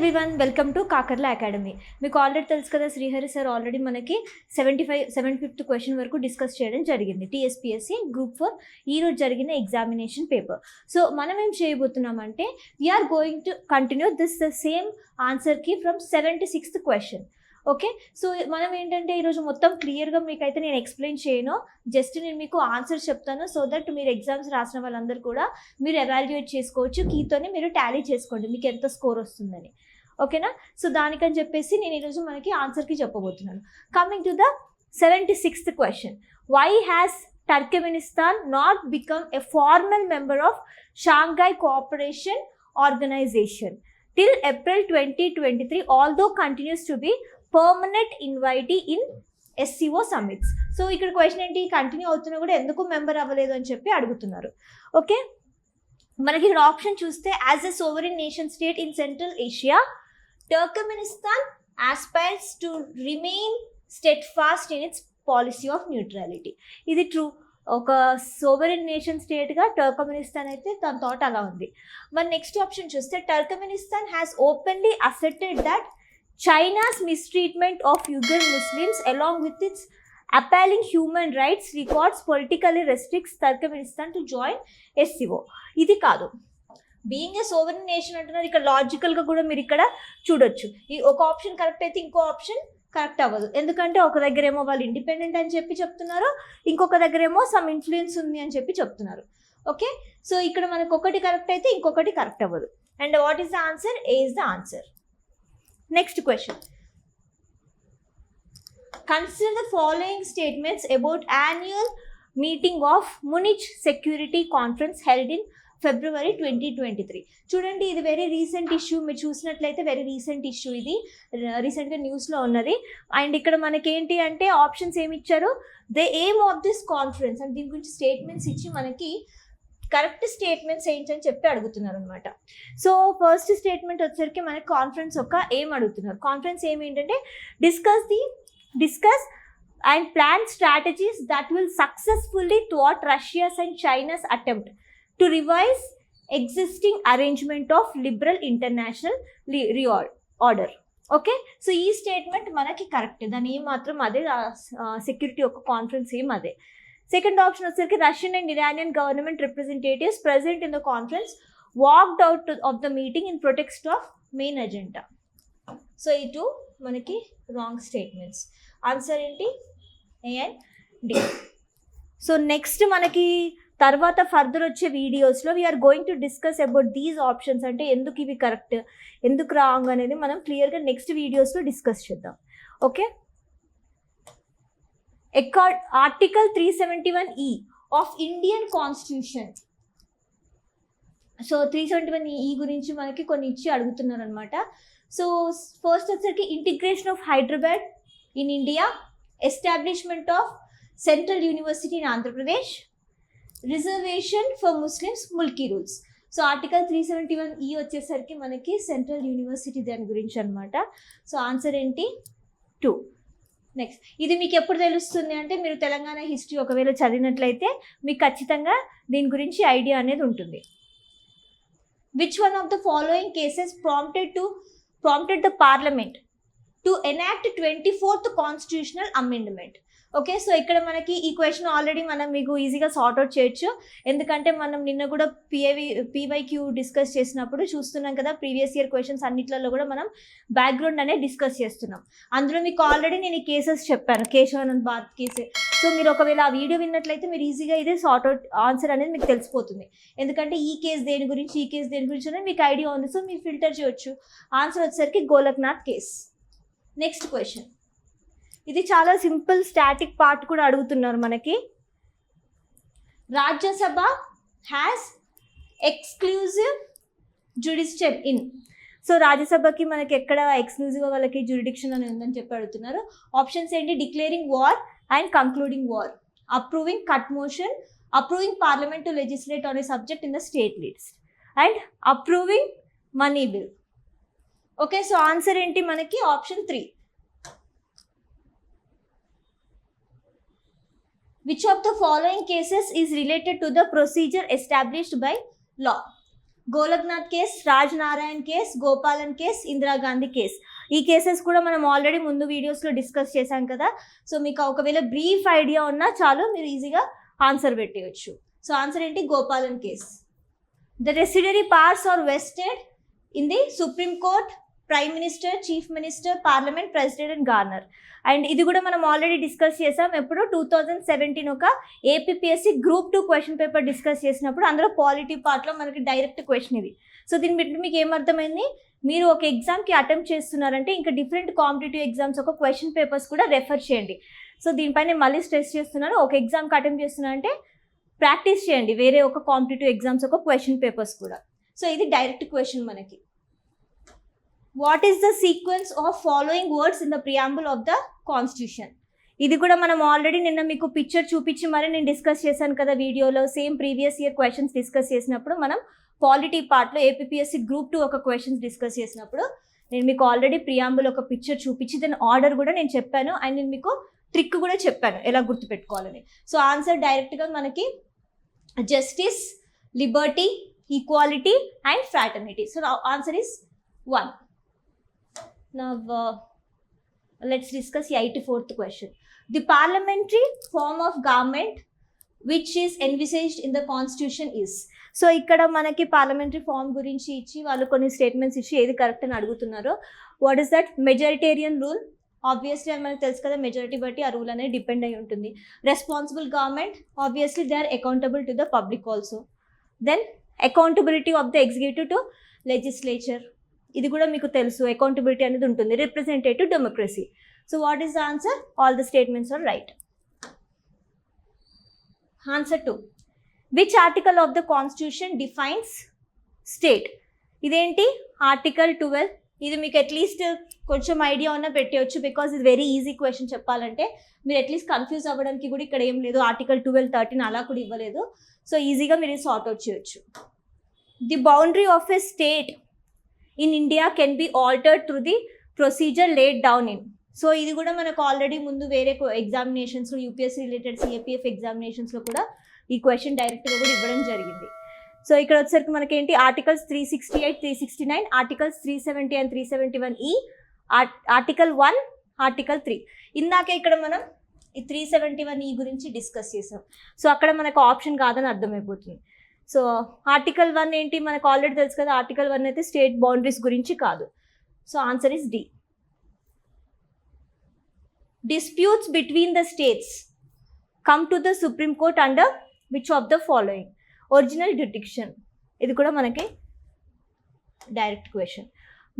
Everyone, welcome to Kakarla academy. మీకు already తెలుసు కదా, శ్రీహరి సార్ ఆల్రెడీ మనకి 75th క్వశ్చన్ వరకు డిస్కస్ చేయడం జరిగింది. టీఎస్పీఎస్సీ గ్రూప్ 4 ఈరోజు జరిగిన ఎగ్జామినేషన్ పేపర్. సో మనం ఏం చేయబోతున్నామంటే we're going to continue this the same ఆన్సర్కి from 76th question. Okay, so మనం ఏంటంటే ఈరోజు మొత్తం క్లియర్గా మీకైతే నేను ఎక్స్ప్లెయిన్ చేయను, జస్ట్ నేను మీకు ఆన్సర్స్ చెప్తాను. సో దట్ మీరు ఎగ్జామ్స్ రాసిన వాళ్ళందరూ కూడా మీరు ఎవాల్యుయేట్ చేసుకోవచ్చు, కీతోని మీరు టాలీ చేసుకోండి మీకు ఎంత స్కోర్ వస్తుందని. ఓకేనా? సో దానికని చెప్పేసి నేను ఈరోజు మనకి ఆన్సర్కి చెప్పబోతున్నాను. Coming to the 76th question, why has Turkmenistan not become a formal member of Shanghai cooperation organisation till April 2023, although continues to be permanent invitee in SCO summits. So ఇక్కడ క్వశ్చన్ ఏంటి, continue అవుతున్నా కూడా ఎందుకు member అవ్వలేదు అని చెప్పి అడుగుతున్నారు. Okay, మనకి ఇక్కడ ఆప్షన్ చూస్తే as a sovereign nation state in central Asia Turkmenistan aspires to remain steadfast in its policy of neutrality. ఇది ట్రూ. ఒక సోవరెన్ నేషన్ స్టేట్గా టర్కమెనిస్తాన్ అయితే తన థాట్ అలా ఉంది. మరి నెక్స్ట్ ఆప్షన్ చూస్తే Turkmenistan has openly accepted that China's mistreatment of Uyghur Muslims along with its appalling human rights records politically restricts Turkmenistan to join SCO. ఇది కాదు. బీయింగ్ ఏ సోవరెన్ నేషన్ అంటున్నారు, ఇక్కడ లాజికల్గా కూడా మీరు ఇక్కడ చూడొచ్చు. ఈ ఒక ఆప్షన్ కరెక్ట్ అయితే ఇంకో ఆప్షన్ కరెక్ట్ అవ్వదు. ఎందుకంటే ఒక దగ్గర ఏమో వాళ్ళు ఇండిపెండెంట్ అని చెప్పి చెప్తున్నారు, ఇంకొక దగ్గర ఏమో సమ్ ఇన్ఫ్లుయెన్స్ ఉంది అని చెప్పి చెప్తున్నారు. ఓకే, సో ఇక్కడ మనకు ఒకటి కరెక్ట్ అయితే ఇంకొకటి కరెక్ట్ అవ్వదు. And what is the answer? A is the answer. Next question, consider the following statements about annual meeting of Munich security conference held in February 2023. చూడండి, ఇది వెరీ రీసెంట్ ఇష్యూ. మీరు చూసినట్లయితే వెరీ రీసెంట్ ఇష్యూ, ఇది రీసెంట్గా న్యూస్లో ఉన్నది. And ఇక్కడ మనకేంటి అంటే ఆప్షన్స్ ఏమి ఇచ్చారు, the aim of this conference అంటే దీని గురించి స్టేట్మెంట్స్ ఇచ్చి మనకి కరెక్ట్ స్టేట్మెంట్స్ ఏంటని చెప్పి అడుగుతున్నారు అనమాట. సో ఫస్ట్ స్టేట్మెంట్ వచ్చేసరికి మనకి కాన్ఫరెన్స్ ఒక ఎయిమ్ అడుగుతున్నారు. కాన్ఫరెన్స్ ఎయిమ్ ఏంటంటే discuss and plan strategies that will successfully థ్వాట్ Russia's and China's attempt to revise existing arrangement of liberal international order. Okay, so ఈ స్టేట్మెంట్ మనకి కరెక్ట్. దాని ఏం మాత్రం అదే, సెక్యూరిటీ యొక్క కాన్ఫరెన్స్ ఏం అదే. సెకండ్ ఆప్షన్ వచ్చేసరికి Russian and Iranian government representatives present in the conference walked out of the meeting in protest of main agenda. So ఈ టూ మనకి రాంగ్ స్టేట్మెంట్స్. ఆన్సర్ ఏంటి? A and D. So next మనకి తర్వాత further వచ్చే వీడియోస్లో we are going to discuss about these options, అంటే ఎందుకు ఇవి కరెక్ట్ ఎందుకు రాంగ్ అనేది మనం క్లియర్గా నెక్స్ట్ వీడియోస్లో డిస్కస్ చేద్దాం. Okay, article 371E of Indian constitution. So 371E గురించి మనకి కొన్ని ఇచ్చి అడుగుతున్నారు అనమాట. సో ఫస్ట్ వచ్చేసరికి integration of Hyderabad in India, establishment of central university in Andhra Pradesh, reservation for Muslims, Mulki rules. So article 371E వచ్చేసరికి మనకి సెంట్రల్ యూనివర్సిటీ దాని గురించి అనమాట. సో ఆన్సర్ ఏంటి? 2. నెక్స్ట్, ఇది మీకు ఎప్పుడు తెలుస్తుంది అంటే మీరు తెలంగాణ హిస్టరీ ఒకవేళ చదివినట్లయితే మీకు ఖచ్చితంగా దీని గురించి ఐడియా అనేది ఉంటుంది. Which one of the following cases prompted the parliament to enact 24th constitutional amendment. Okay, so ఇక్కడ మనకి ఈ క్వశ్చన్ ఆల్రెడీ మనం మీకు ఈజీగా సార్ట్అవుట్ చేయొచ్చు, ఎందుకంటే మనం నిన్న కూడా పీవైక్యూ డిస్కస్ చేసినప్పుడు చూస్తున్నాం కదా, ప్రీవియస్ ఇయర్ క్వశ్చన్స్ అన్నిట్లలో కూడా మనం బ్యాక్గ్రౌండ్ అనేది డిస్కస్ చేస్తున్నాం. అందులో మీకు ఆల్రెడీ నేను ఈ కేసెస్ చెప్పాను, కేశవానంద్ భారత్ కేసే. సో మీరు ఒకవేళ ఆ వీడియో విన్నట్లయితే మీరు ఈజీగా ఇదే సార్ట్అవుట్ ఆన్సర్ అనేది మీకు తెలిసిపోతుంది, ఎందుకంటే ఈ కేసు దేని గురించి ఈ కేసు దేని గురించి అనేది మీకు ఐడియా ఉంది. సో మీరు ఫిల్టర్ చేయొచ్చు. ఆన్సర్ వచ్చేసరికి గోలక్నాథ్ కేస్. నెక్స్ట్ క్వశ్చన్, ఇది చాలా సింపుల్, స్టాటిక్ పార్ట్ కూడా అడుగుతున్నారు మనకి. Rajya Sabha has exclusive jurisdiction in. So రాజ్యసభకి మనకి ఎక్కడ ఎక్స్క్లూజివ్గా వాళ్ళకి జ్యుడిక్షన్ అని ఉందని చెప్పి అడుగుతున్నారు. ఆప్షన్స్ ఏంటి? Declaring war and concluding war, approving cut motion, approving parliament to legislate on a subject in the state leads, and approving money bill. Okay, so answer ఏంటి మనకి? Option 3. Which of the following cases is related to the procedure established by law? Golaknath case, Raj Narayan case, Gopalan case, Indira Gandhi case. ఈ cases కూడా మనం already ముందు వీడియోస్లో discuss చేశాం కదా. So మీకు ఒకవేళ బ్రీఫ్ ఐడియా ఉన్నా చాలు, మీరు ఈజీగా ఆన్సర్ పెట్టవచ్చు. సో ఆన్సర్ ఏంటి? Gopalan case. The residuary powers are vested in the supreme court, prime minister, chief minister, parliament, president and governor. And ఇది కూడా మనం ఆల్రెడీ డిస్కస్ చేసాం. ఎప్పుడు 2017 ఒక APSC group 2 question paper discuss చేసినప్పుడు అందులో పాలిటీ పార్ట్లో మనకి డైరెక్ట్ క్వశ్చన్ ఇది. సో దీన్ని బట్టి మీకు ఏమర్థమైంది? మీరు ఒక ఎగ్జామ్కి అటెంప్ట్ చేస్తున్నారంటే ఇంకా డిఫరెంట్ కాంపిటేటివ్ ఎగ్జామ్స్ ఒక క్వశ్చన్ పేపర్స్ కూడా రెఫర్ చేయండి. సో దీనిపైన మళ్ళీ స్ట్రెస్ చేస్తున్నాను. ఒక ఎగ్జామ్కి అటెంప్ట్ చేస్తున్నారంటే ప్రాక్టీస్ చేయండి వేరే ఒక కాంపిటేటివ్ ఎగ్జామ్స్ ఒక క్వశ్చన్ పేపర్స్ కూడా. సో ఇది డైరెక్ట్ క్వశ్చన్ మనకి. What is the sequence of following words in the preamble of the constitution? ఇది కూడా మనం ఆల్రెడీ నిన్న మీకు పిక్చర్ చూపించి మరి నేను డిస్కస్ చేశాను కదా వీడియోలో. Same previous year questions discuss చేసినప్పుడు మనం పాలిటీ పార్ట్లో ఏపీఎస్సి గ్రూప్ 2 ఒక క్వశ్చన్స్ డిస్కస్ చేసినప్పుడు నేను మీకు ఆల్రెడీ ప్రియాంబుల్ ఒక పిక్చర్ చూపించి దాని ఆర్డర్ కూడా నేను చెప్పాను. అండ్ నేను మీకు ట్రిక్ కూడా చెప్పాను ఎలా గుర్తుపెట్టుకోవాలని. సో ఆన్సర్ డైరెక్ట్గా మనకి justice, Liberty, equality and fraternity. So answer is 1. Now let's discuss the 84th question. The parliamentary form of government which is envisaged in the constitution is. So ఇక్కడ మనకి parliamentary form గురించి ఇచ్చి వాళ్ళు కొన్ని statements ఇచ్చి ఏది కరెక్ట్ అని అడుగుతున్నారు. What is that? Majoritarian rule. Obviously అని మనకు తెలుసు కదా, మెజారిటీ బట్టి ఆ రూల్ అనేది డిపెండ్ అయి ఉంటుంది. Responsible government, obviously they are accountable to the public also. Then accountability of the executive to legislature. ఇది కూడా మీకు తెలుసు, అకౌంటబిలిటీ అనేది ఉంటుంది. Representative democracy. So what is the answer? All the statements are right. Answer 2. Which article of the constitution defines state? ఇదేంటి? Article 12. ఇది మీకు at least కొంచెం ఐడియా ఉన్నా పెట్టవచ్చు, బికాస్ ఇది వెరీ ఈజీ క్వశ్చన్. చెప్పాలంటే మీరు అట్లీస్ట్ కన్ఫ్యూజ్ అవ్వడానికి కూడా ఇక్కడ ఏం లేదు. ఆర్టికల్ 12, 13 అలా కూడా ఇవ్వలేదు. సో ఈజీగా మీరు సార్ట్అవుట్ చేయొచ్చు. The boundary of a state in India can be altered through the procedure laid down in. So ఇది కూడా మనకు ఆల్రెడీ ముందు వేరే ఎగ్జామినేషన్స్లో, యూపీఎస్సీ రిలేటెడ్ సిఏపిఎఫ్ ఎగ్జామినేషన్స్లో కూడా ఈ క్వశ్చన్ డైరెక్ట్గా కూడా ఇవ్వడం జరిగింది. సో ఇక్కడ వచ్చేసరికి మనకేంటి? Articles 368, 369, articles 370 and 371E, article 1, article 3. ఇందాకే ఇక్కడ మనం ఈ 371E గురించి డిస్కస్ చేసాం. సో అక్కడ మనకు ఆప్షన్ కాదని అర్థమైపోతుంది. సో ఆర్టికల్ 1 ఏంటి? మనకు ఆల్రెడీ తెలుసు కదా, ఆర్టికల్ 1 అయితే స్టేట్ బౌండరీస్ గురించి కాదు. So answer is D. Disputes between the states come to the Supreme Court under which of the following? Original jurisdiction. ఇది కూడా మనకి డైరెక్ట్ క్వశ్చన్.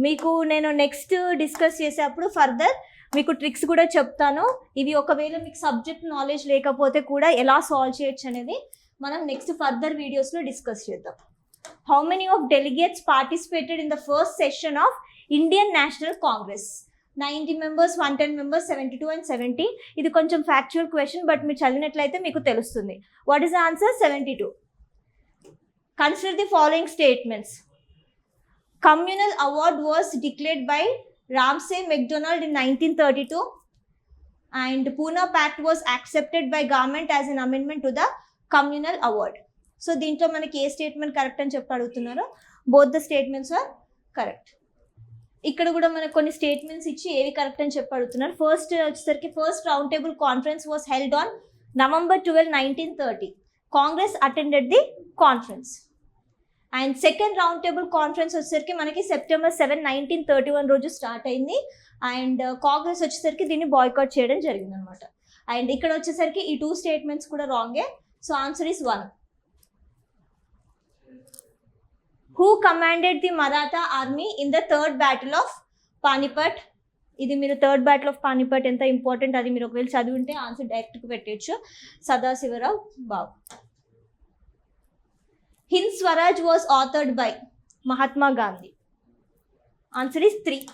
మీకు నేను నెక్స్ట్ డిస్కస్ చేసేటప్పుడు ఫర్దర్ మీకు ట్రిక్స్ కూడా చెప్తాను. ఇవి ఒకవేళ మీకు సబ్జెక్ట్ నాలెడ్జ్ లేకపోతే కూడా ఎలా సాల్వ్ చేయొచ్చు అనేది మనం నెక్స్ట్ ఫర్దర్ వీడియోస్లో డిస్కస్ చేద్దాం. How many of delegates participated in the first session of Indian national Congress? 90 members, 110 members, 72 and 70. ఇది కొంచెం ఫ్యాక్చువల్ క్వశ్చన్, బట్ మీరు చదివినట్లయితే మీకు తెలుస్తుంది. What is the answer? 72. Consider the following statements. Communal award was declared by Ramsay MacDonald in 1932 and Pune Pact was accepted by government as an amendment to the communal award. So దీంట్లో మనకి ఏ statement correct అని చెప్పి అడుగుతున్నారో both the statements are correct. ఇక్కడ కూడా మనకు కొన్ని స్టేట్మెంట్స్ ఇచ్చి ఏవి కరెక్ట్ అని చెప్పి అడుగుతున్నారు. ఫస్ట్ వచ్చేసరికి first round table conference was held on November 12, 1930. Congress attended the conference. And second round table conference వచ్చేసరికి మనకి September 7, 1931 రోజు స్టార్ట్ అయింది. అండ్ కాంగ్రెస్ వచ్చేసరికి దీన్ని బాయ్కాట్ చేయడం జరిగింది అనమాట. అండ్ ఇక్కడ వచ్చేసరికి ఈ 2 స్టేట్మెంట్స్ కూడా రాంగే. So answer is 1. Who commanded the Maratha army in the third battle of Panipat? ఇది మీరు థర్డ్ బ్యాటిల్ ఆఫ్ పానిపట్ ఎంత ఇంపార్టెంట్ అది మీరు ఒకవేళ చదివి ఉంటే ఆన్సర్ డైరెక్ట్గా పెట్టచ్చు. Sadashivrao Bhau. Hind Swaraj was authored by Mahatma Gandhi. Answer is 3.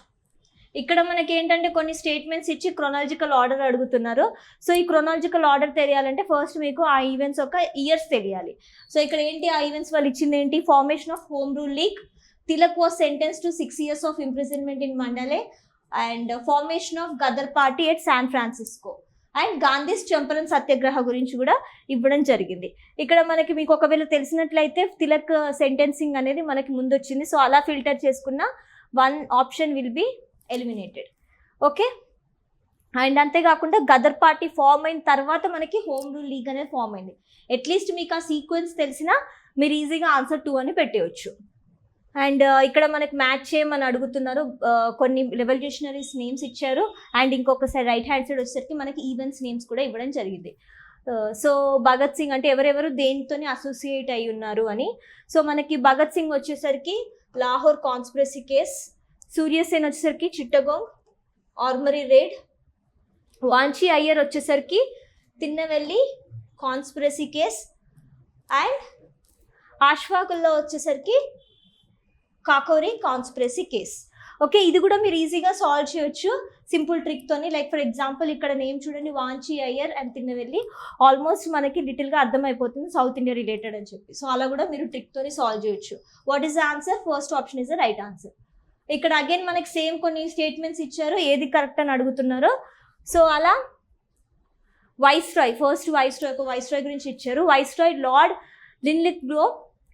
ఇక్కడ మనకి ఏంటంటే కొన్ని స్టేట్మెంట్స్ ఇచ్చి క్రొనాలజికల్ ఆర్డర్ అడుగుతున్నారు. సో ఈ క్రొనాలజికల్ ఆర్డర్ తెలియాలంటే ఫస్ట్ మీకు ఆ ఈవెంట్స్ యొక్క ఇయర్స్ తెలియాలి. సో ఇక్కడ ఏంటి ఆ ఈవెంట్స్ వాళ్ళు ఇచ్చింది ఏంటి? Formation of home rule league, Tilak was sentence to 6 years of imprisonment in Mandalay, and formation of Ghadar party at San Francisco. And Gandhi's Champaran satyagraha గురించి కూడా ఇవ్వడం జరిగింది. ఇక్కడ మనకి మీకు ఒకవేళ తెలిసినట్లయితే తిలక్ సెంటెన్సింగ్ అనేది మనకి ముందు వచ్చింది. సో అలా ఫిల్టర్ చేసుకున్న one option will be eliminated. Okay, and అంతేకాకుండా గదర్ పార్టీ ఫామ్ అయిన తర్వాత మనకి హోమ్ రూల్ లీగ్ అనేది ఫామ్ అయింది. అట్లీస్ట్ మీకు ఆ సీక్వెన్స్ తెలిసినా మీరు ఈజీగా ఆన్సర్ 2 అని పెట్టేయచ్చు. అండ్ ఇక్కడ మనకి మ్యాచ్ చేయమని అడుగుతున్నారు. కొన్ని రెవల్యూషనరీస్ నేమ్స్ ఇచ్చారు అండ్ ఇంకొకసారి రైట్ హ్యాండ్ సైడ్ వచ్చేసరికి మనకి ఈవెంట్స్ నేమ్స్ కూడా ఇవ్వడం జరిగింది. సో భగత్ సింగ్ అంటే ఎవరెవరు దేనితోనే అసోసియేట్ అయి ఉన్నారు అని. సో మనకి భగత్ సింగ్ వచ్చేసరికి లాహోర్ కాన్స్పిరసీ కేస్, సూర్యసేన్ వచ్చేసరికి చిట్టగోంగ్ ఆర్మరీ రేడ్, వాంచి అయ్యర్ వచ్చేసరికి తిన్నవెల్లి కాన్స్పిరసీ కేస్ అండ్ ఆష్ఫాకుల్లో వచ్చేసరికి కాకోరీ కాన్స్పిరసీ కేస్. ఓకే, ఇది కూడా మీరు ఈజీగా సాల్వ్ చేయొచ్చు సింపుల్ ట్రిక్తోని. లైక్ ఫర్ ఎగ్జాంపుల్ ఇక్కడ నేమ్ చూడండి, వాంచి అయ్యర్ అండ్ తిన్నవెల్లి. ఆల్మోస్ట్ మనకి లిటిల్గా అర్థమైపోతుంది సౌత్ ఇండియా రిలేటెడ్ అని చెప్పి. సో అలా కూడా మీరు ట్రిక్తోని సాల్వ్ చేయొచ్చు. What is the answer? First option is the right answer. ఇక్కడ అగైన్ మనకి సేమ్ కొన్ని స్టేట్మెంట్స్ ఇచ్చారు, ఏది కరెక్ట్ అని అడుగుతున్నారు. సో అలా వైస్రాయ్, ఫస్ట్ వైస్రాయ్ గురించి ఇచ్చారు. Viceroy lord Linlithgow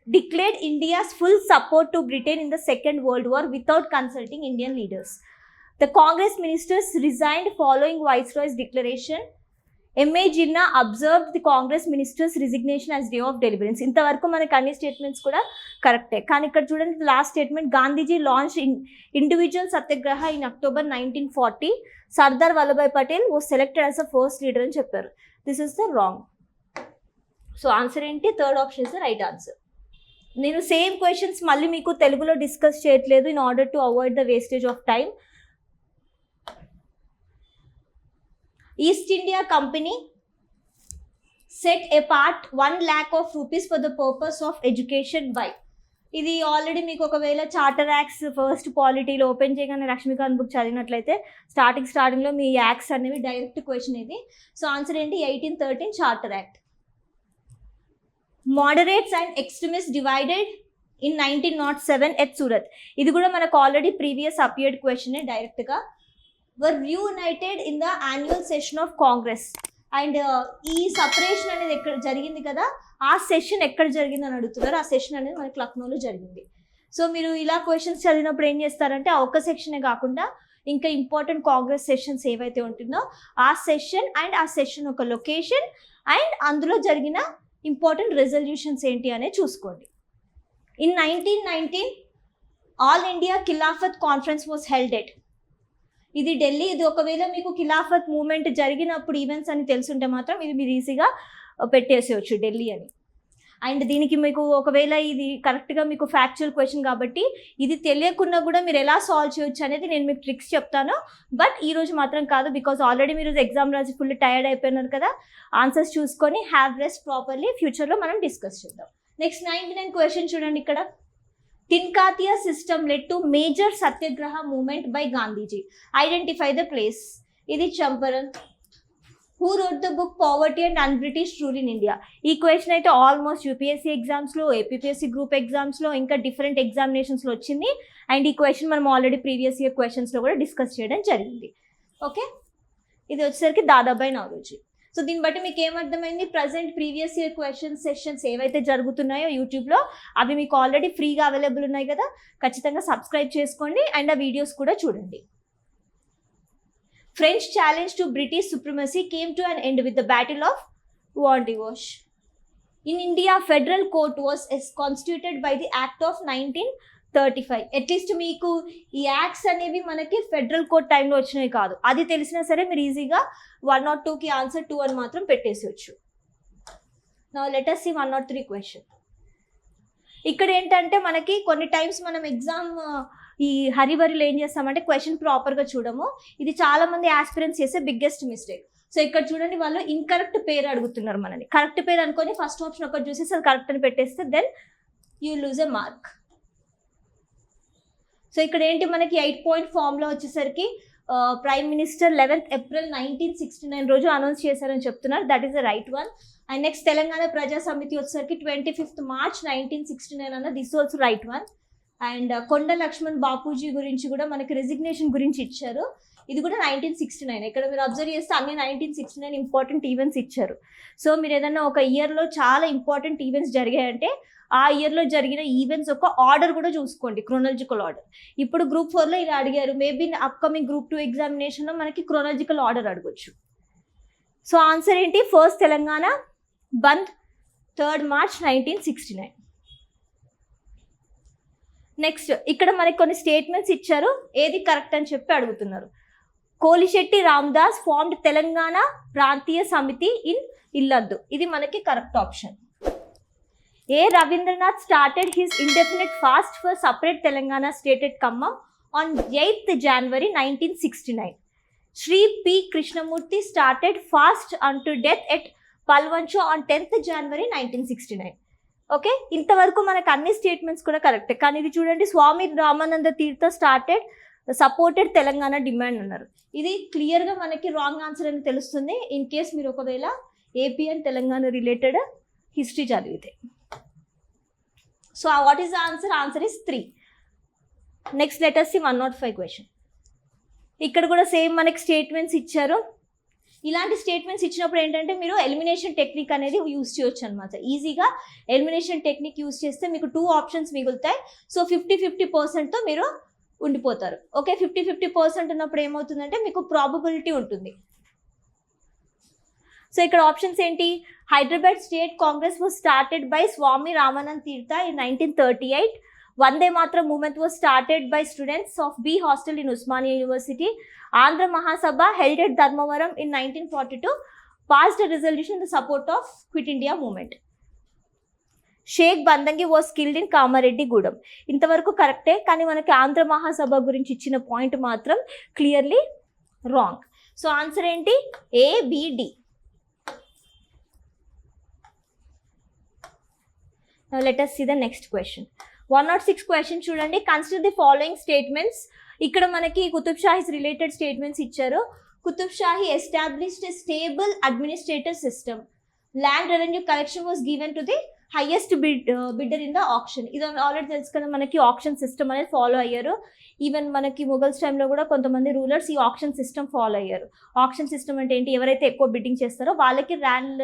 declared India's full support to Britain in the Second World War without consulting Indian leaders. The Congress ministers resigned following Viceroy's declaration. M.A. Jinnah observed the Congress ministers' resignation as day of deliverance. ఇంతవరకు మనకి అన్ని statements కూడా కరెక్టే, కానీ ఇక్కడ చూడండి last statement, Gandhiji launched individual satyagraha in October 1940. Sardar Vallabhbhai Patel was selected as a first leader అని చెప్పారు. This is the wrong. So answer ఏంటి? Third option is the right answer. నేను సేమ్ క్వశ్చన్స్ మళ్ళీ మీకు తెలుగులో డిస్కస్ చేయట్లేదు in order to avoid the wastage of time. East India company set apart 1 lakh rupees for the purpose of education by. ఇది already మీకు ఒకవేళ charter acts first పాలిటీలో open చేయగానే Lakshmikanth book చదివినట్లయితే స్టార్టింగ్లో మీ యాక్ట్స్ అనేవి డైరెక్ట్ క్వశ్చన్ ఇది. So answer ఏంటి? 1813 charter act. Moderates and extremists divided in 1907 at Surat. ఇది కూడా మనకు already previous appeared question direct గా. Were reunited in the annual session of Congress. And ఈ సపరేషన్ అనేది ఎక్కడ జరిగింది కదా, ఆ సెషన్ ఎక్కడ జరిగింది అని అడుగుతున్నారు. ఆ సెషన్ అనేది మనకి లక్నోలో జరిగింది. సో మీరు ఇలా క్వశ్చన్స్ చదివినప్పుడు ఏం చేస్తారంటే ఆ ఒక్క సెక్షనే కాకుండా ఇంకా ఇంపార్టెంట్ కాంగ్రెస్ సెషన్స్ ఏవైతే ఉంటుందో ఆ సెషన్ అండ్ ఆ సెషన్ ఒక లొకేషన్ అండ్ అందులో జరిగిన ఇంపార్టెంట్ రెజల్యూషన్స్ ఏంటి అనేది చూసుకోండి. In 1919 all India Khilafat conference was held at. ఇది ఢిల్లీ. ఇది ఒకవేళ మీకు ఖిలాఫత్ మూమెంట్ జరిగినప్పుడు ఈవెంట్స్ అని తెలుసుంటే మాత్రం ఇది మీరు ఈజీగా పెట్టేసేయచ్చు ఢిల్లీ అని. అండ్ దీనికి మీకు ఒకవేళ ఇది కరెక్ట్గా మీకు ఫ్యాక్చువల్ క్వశ్చన్ కాబట్టి ఇది తెలియకుండా కూడా మీరు ఎలా సాల్వ్ చేయొచ్చు అనేది నేను మీకు ట్రిక్స్ చెప్తాను. బట్ ఈ రోజు మాత్రం కాదు, బికాజ్ ఆల్రెడీ మీరు ఎగ్జామ్ రాసి ఫుల్ టైర్డ్ అయిపోయినారు కదా. ఆన్సర్స్ చూసుకొని హ్యావ్ రెస్ట్ ప్రాపర్లీ, ఫ్యూచర్లో మనం డిస్కస్ చేద్దాం. నెక్స్ట్ 99 క్వశ్చన్ చూడండి. ఇక్కడ Tinkathia system led to major satyagraha movement by Gandhiji. Identify the place. ఇది Champaran. Who wrote the book poverty and un British rule in India. ఈ క్వశ్చన్ అయితే ఆల్మోస్ట్ యూపీఎస్సీ ఎగ్జామ్స్లో, ఏపీఎస్సీ గ్రూప్ ఎగ్జామ్స్లో, ఇంకా డిఫరెంట్ ఎగ్జామినేషన్స్లో వచ్చింది. అండ్ ఈ క్వశ్చన్ మనం ఆల్రెడీ ప్రీవియస్ ఇయర్ క్వశ్చన్స్లో కూడా డిస్కస్ చేయడం జరిగింది. ఓకే, ఇది వచ్చేసరికి దాదాబాయి నౌరోజీ. సో దీన్ని బట్టి మీకు ఏమర్థమైంది? Present previous year question sessions ఏవైతే జరుగుతున్నాయో యూట్యూబ్లో అవి మీకు ఆల్రెడీ ఫ్రీగా అవైలబుల్ ఉన్నాయి కదా, ఖచ్చితంగా సబ్స్క్రైబ్ చేసుకోండి అండ్ ఆ వీడియోస్ కూడా చూడండి. French challenge to British supremacy came to an end with the Battle of Wandiwash. In India, federal court was constituted by the Act of 1935. At least మీకు ఈ యాక్ట్స్ అనేవి మనకి ఫెడరల్ కోర్ట్ టైంలో వచ్చినవి కాదు, అది తెలిసినా సరే మీరు ఈజీగా 1 or 2కి ఆన్సర్ 2 అని మాత్రం పెట్టేసేయచ్చు. Now let us see 1 or 3 question. ఇక్కడ ఏంటంటే మనకి కొన్ని టైమ్స్ మనం ఎగ్జామ్ ఈ హరిబరిలో ఏం చేస్తామంటే క్వశ్చన్ ప్రాపర్గా చూడము. ఇది చాలా మంది ఆస్పిరెంట్స్ చేసే బిగ్గెస్ట్ మిస్టేక్. సో ఇక్కడ చూడండి, వాళ్ళు ఇన్కరెక్ట్ పేరు అడుగుతున్నారు మనని. కరెక్ట్ పేరు అనుకొని ఫస్ట్ ఆప్షన్ ఒకటి చూసేసి అది కరెక్ట్ అని పెట్టేస్తే then you lose a mark. So ఇక్కడ ఏంటి మనకి 8 point ఫామ్లో వచ్చేసరికి ప్రైమ్ మినిస్టర్ 11th April 1969 రోజు అనౌన్స్ చేశారని చెప్తున్నారు. That is the right one. And next Telangana ప్రజా సమితి వచ్చేసరికి 25th March 1969 అన్న this also right one. And కొండ లక్ష్మణ్ బాపూజీ గురించి కూడా మనకి రెసిగ్నేషన్ గురించి ఇచ్చారు. ఇది కూడా 1969. ఇక్కడ మీరు అబ్జర్వ్ చేస్తే అన్ని 1969 ఇంపార్టెంట్ ఈవెంట్స్ ఇచ్చారు. సో మీరు ఏదైనా ఒక ఇయర్లో చాలా ఇంపార్టెంట్ ఈవెంట్స్ జరిగాయంటే ఆ ఇయర్లో జరిగిన ఈవెంట్స్ యొక్క ఆర్డర్ కూడా చూసుకోండి, క్రోనాలజికల్ ఆర్డర్. ఇప్పుడు గ్రూప్ 4లో ఇలా అడిగారు, మేబీ అప్కమింగ్ గ్రూప్ 2 ఎగ్జామినేషన్లో మనకి క్రోనాలజికల్ ఆర్డర్ అడగొచ్చు. సో ఆన్సర్ ఏంటి? ఫస్ట్ తెలంగాణ బంద్ 3rd March 1969. నెక్స్ట్ ఇక్కడ మనకి కొన్ని స్టేట్మెంట్స్ ఇచ్చారు, ఏది కరెక్ట్ అని చెప్పి అడుగుతున్నారు. కోలిశెట్టి రామదాస్ ఫార్మ్డ్ తెలంగాణ ప్రాంతీయ సమితి ఇన్ ఇల్లద్దు, ఇది మనకి correct option. A Ravindranath started his indefinite fast for separate Telangana state at Khammam on 8th January 1969. Shri P Krishnamurthy started fast unto death at Palvancha on 10th January 1969. Okay, ఇంతవరకు మనకు అన్ని స్టేట్మెంట్స్ కూడా కరెక్టే. కానీ ఇది చూడండి, స్వామి రామానంద తీర్థ స్టార్టెడ్ సపోర్టెడ్ తెలంగాణ డిమాండ్ అన్నారు. ఇది క్లియర్గా మనకి రాంగ్ ఆన్సర్ అని తెలుస్తుంది ఇన్ కేస్ మీరు ఒకవేళ AP and Telangana related history చదివితే. So what is the answer? Answer is 3. Next let us see 105 question. ఇక్కడ కూడా సేమ్ మనకి స్టేట్మెంట్స్ ఇచ్చారు. ఇలాంటి స్టేట్మెంట్స్ ఇచ్చినప్పుడు ఏంటంటే మీరు ఎలిమినేషన్ టెక్నిక్ అనేది యూస్ చేయొచ్చు అనమాట. ఈజీగా ఎలిమినేషన్ టెక్నిక్ యూస్ చేస్తే మీకు 2 ఆప్షన్స్ మిగులుతాయి. సో 50-50%తో మీరు ఉండిపోతారు. ఓకే, 50-50% ఉన్నప్పుడు ఏమవుతుందంటే మీకు ప్రాబబిలిటీ ఉంటుంది. సో ఇక్కడ ఆప్షన్స్ ఏంటి? Hyderabad state Congress was started by Swami Ramanand Tirtha in 1938. Vande Mataram movement was started by students of B hostel in Usmania University. Andhra Mahasabha held at Dharmavaram in 1942, passed a resolution in the support of Quit India movement. Sheikh Bandangi was killed in Kamareddy Gudam. ఇంతవరకు కరెక్టే, కానీ మనకి ఆంధ్ర మహాసభ గురించి ఇచ్చిన point మాత్రం clearly wrong. So answer ఏంటి? ABD. Now let us see the next question. 106 question చూడండి. Consider the following statements. ఇక్కడ మనకి కుతుబ్ షాహీస్ రిలేటెడ్ స్టేట్మెంట్స్ ఇచ్చారు. Qutb Shahi established a stable administrative system. Land revenue collection was given to the highest bidder in the auction. ఇది already తెలుసు కదా, మనకి auction system అనేది follow అయ్యారు. ఈవెన్ మనకి మొఘల్స్ టైంలో కూడా కొంతమంది రూలర్స్ ఈ ఆప్షన్ సిస్టమ్ ఫాలో అయ్యారు. ఆప్షన్ సిస్టమ్ అంటే ఏంటి? ఎవరైతే ఎక్కువ బిడ్డింగ్ చేస్తారో వాళ్ళకి ల్యాండ్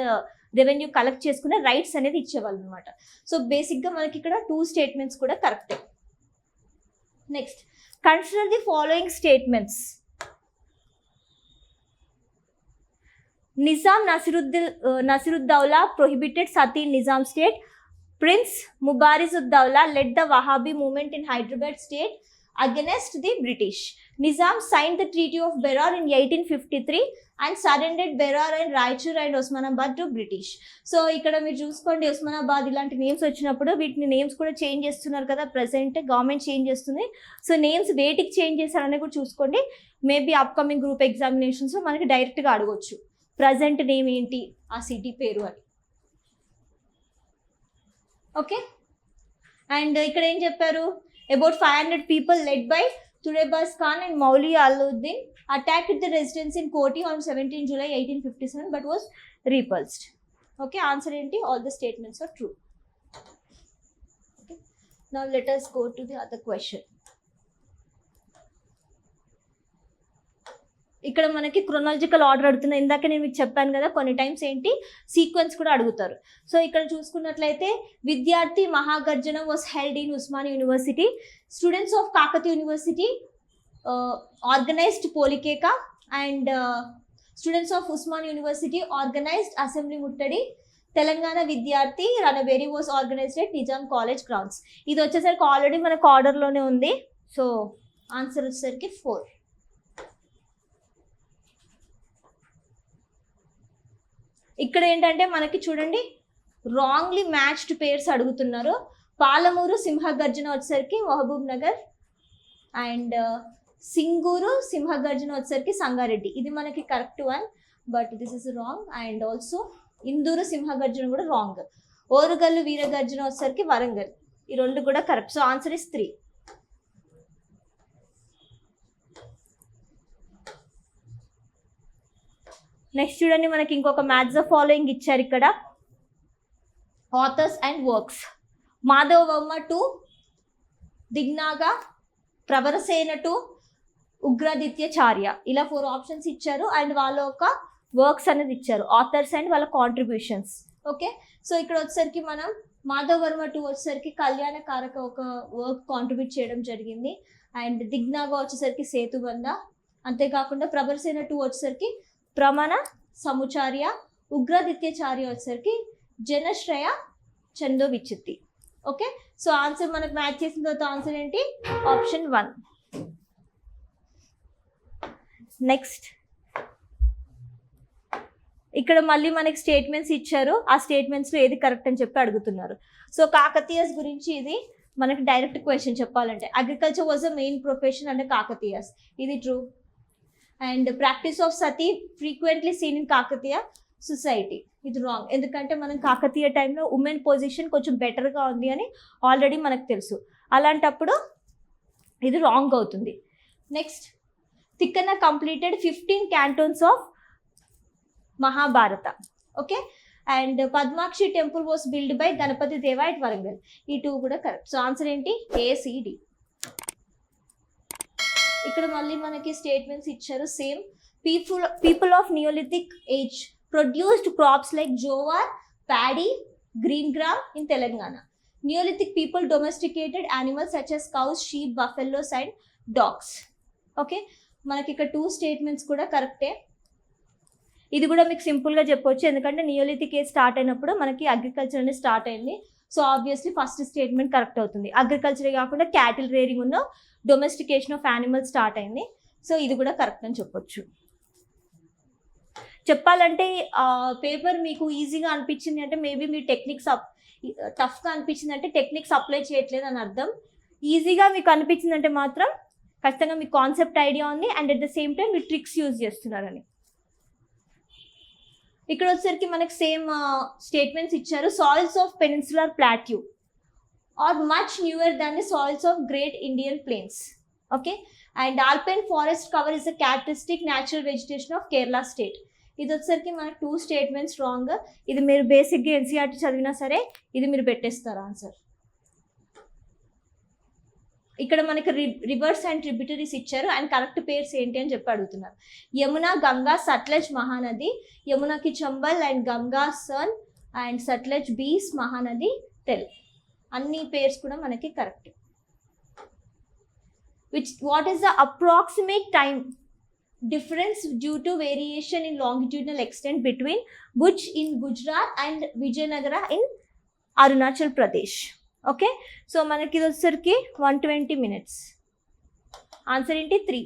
రెవెన్యూ కలెక్ట్ చేసుకునే రైట్స్ అనేది ఇచ్చేవాళ్ళు అనమాట. సో బేసిక్గా మనకి ఇక్కడ 2 స్టేట్మెంట్స్ కూడా కరెక్టే. Next, consider the following statements. Nizam Nasiruddaula prohibited sati in Nizam state. Prince Mubarizuddaula led the Wahhabi movement in Hyderabad state against the British. Nizam signed the Treaty of Berar in 1853 and surrendered Berar and Raichur and Osmanabad to British. So ఇక్కడ మీరు చూసుకోండి, ఉస్మానాబాద్ ఇలాంటి names వచ్చినప్పుడు వీటిని names కూడా change చేస్తున్నారు కదా, present government change చేస్తుంది. సో నేమ్స్ వేటికి చేంజ్ చేశారనే కూడా చూసుకోండి. మేబీ అప్కమింగ్ గ్రూప్ ఎగ్జామినేషన్స్లో మనకి డైరెక్ట్గా అడగవచ్చు ప్రజెంట్ నేమ్ ఏంటి, ఆ సిటీ పేరు అని. ఓకే, అండ్ ఇక్కడ ఏం చెప్పారు? About 500 people led by Turebas Khan and Mauli Aluddin attacked the residence in Koti on 17 July 1857 but was repulsed. Okay, answer enti? All the statements are true. Okay, now let us go to the other question. ఇక్కడ మనకి chronological order అడుగుతున్నా. ఇందాక నేను మీకు చెప్పాను కదా, కొన్ని times ఏంటి సీక్వెన్స్ కూడా అడుగుతారు. సో ఇక్కడ చూసుకున్నట్లయితే Vidyarthi Mahagarjana was held in Osmania university. Students of Kakatiya university organised Polikeka and students of Osmania university organised assembly Muttadi. Telangana Vidyarthi Ranabheri was organised at Nizam college grounds. ఇది వచ్చేసరికి ఆల్రెడీ మనకు ఆర్డర్లోనే ఉంది. సో ఆన్సర్ వచ్చేసరికి 4. ఇక్కడ ఏంటంటే మనకి చూడండి రాంగ్లీ మ్యాచ్డ్ పేర్స్ అడుగుతున్నారు. పాలమూరు సింహగర్జన వచ్చేసరికి మహబూబ్ నగర్ అండ్ సింగూరు సింహగర్జన వచ్చేసరికి సంగారెడ్డి. ఇది మనకి correct one, but this is wrong. And also Indur Simhagarjana కూడా రాంగ్. ఓరుగల్లు వీరగర్జన వచ్చేసరికి వరంగల్. ఈ 2 కూడా correct. So answer is 3. Next చూడండి, మనకి ఇంకొక మ్యాథ్స్ ద ఫాలోయింగ్ ఇచ్చారు ఇక్కడ. Authors and works. Madhava Varma 2, Dignaga, Pravarasena 2, Ugradityacharya. ఇలా 4 ఆప్షన్స్ ఇచ్చారు అండ్ వాళ్ళ ఒక వర్క్స్ అనేది ఇచ్చారు, ఆథర్స్ అండ్ వాళ్ళ కాంట్రిబ్యూషన్స్. ఓకే, సో ఇక్కడ వచ్చేసరికి మనం మాధవ్ వర్మ 2 వచ్చేసరికి కళ్యాణకారక ఒక వర్క్ కాంట్రిబ్యూట్ చేయడం జరిగింది. అండ్ దిగ్నాగా వచ్చేసరికి సేతుబంధ. అంతేకాకుండా ప్రభరసేన 2 వచ్చేసరికి ప్రమాణ సముచార్య. ఉగ్రాదిత్యచార్య వచ్చేసరికి జనశ్రయ చందో విచిత్తి. ఓకే, సో ఆన్సర్ మనకు మ్యాచ్ చేసిన తర్వాత ఆన్సర్ ఏంటి? ఆప్షన్ 1. నెక్స్ట్ ఇక్కడ మళ్ళీ మనకి స్టేట్మెంట్స్ ఇచ్చారు, ఆ స్టేట్మెంట్స్లో ఏది కరెక్ట్ అని చెప్పి అడుగుతున్నారు. సో కాకతీయస్ గురించి ఇది మనకి డైరెక్ట్ క్వశ్చన్ చెప్పాలంటే, agriculture was the main profession అంటే కాకతీయస్, ఇది true. And practice of sati frequently seen in Kakatiya society, ఇది రాంగ్. ఎందుకంటే మనం కాకతీయ టైంలో ఉమెన్ పొజిషన్ కొంచెం బెటర్గా ఉంది అని ఆల్రెడీ మనకు తెలుసు, అలాంటప్పుడు ఇది రాంగ్ అవుతుంది. Next, Tikkana completed 15 cantos of Mahabharata. Okay, and Padmakshi temple was build by Ganapati Deva at Warangal, ఈ 2 కూడా కరెక్ట్. సో ఆన్సర్ ఏంటి? ACD. ఇక్కడ మళ్ళీ మనకి స్టేట్మెంట్స్ ఇచ్చారు same. People of neolithic age produced crops like jowar, paddy, green gram in Telangana. Neolithic people domesticated animals such as cows, sheep, buffaloes and dogs. Okay, మనకి ఇక్కడ 2 statements కూడా కరెక్టే. ఇది కూడా మీకు సింపుల్గా చెప్పొచ్చు, ఎందుకంటే నియోలిథిక్ ఏజ్ స్టార్ట్ అయినప్పుడు మనకి అగ్రికల్చర్ అనేది స్టార్ట్ అయింది. So obviously first statement correct అవుతుంది. అగ్రికల్చరే కాకుండా క్యాటిల్ రేరింగ్ ఉన్న డొమెస్టికేషన్ ఆఫ్ యానిమల్స్ స్టార్ట్ అయింది. సో ఇది కూడా కరెక్ట్ అని చెప్పొచ్చు. చెప్పాలంటే పేపర్ మీకు ఈజీగా అనిపించింది అంటే మేబీ మీ టెక్నిక్స్ టఫ్గా అనిపించింది అంటే టెక్నిక్స్ అప్లై చేయట్లేదు అని అర్థం. ఈజీగా మీకు అనిపించిందంటే మాత్రం ఖచ్చితంగా మీకు కాన్సెప్ట్ ఐడియా ఉంది and at the same time మీరు ట్రిక్స్ యూజ్ చేస్తున్నారని. ఇక్కడ వచ్చేసరికి మనకి సేమ్ స్టేట్మెంట్స్ ఇచ్చారు. Soils of peninsular plateau are much newer than the soils of great Indian plains. Okay, and alpine forest cover is the characteristic natural vegetation of Kerala state. ఇది వచ్చేసరికి మనకు 2 statements wrong. ఇది మీరు బేసిక్గా NCERT చదివినా సరే ఇది మీరు పెట్టేస్తారు ఆన్సర్. ఇక్కడ మనకి రివర్స్ అండ్ ట్రిబ్యూటరీస్ ఇచ్చారు అండ్ కరెక్ట్ పేర్స్ ఏంటి అని చెప్పి అడుగుతున్నారు. యమున, గంగా, సట్లెజ్, మహానది. యమునకి చంబల్ అండ్ గంగా సన్ అండ్ సట్లెజ్ బీస్, మహానది తెల్. అన్ని పేర్స్ కూడా మనకి correct. What is the approximate time difference due to variation in longitudinal extent between Bhuj in Gujarat and Vijayanagara in Arunachal Pradesh. Okay, so మనకి ఇది వచ్చేసరికి 120 minutes. ఆన్సర్ ఏంటి? 3.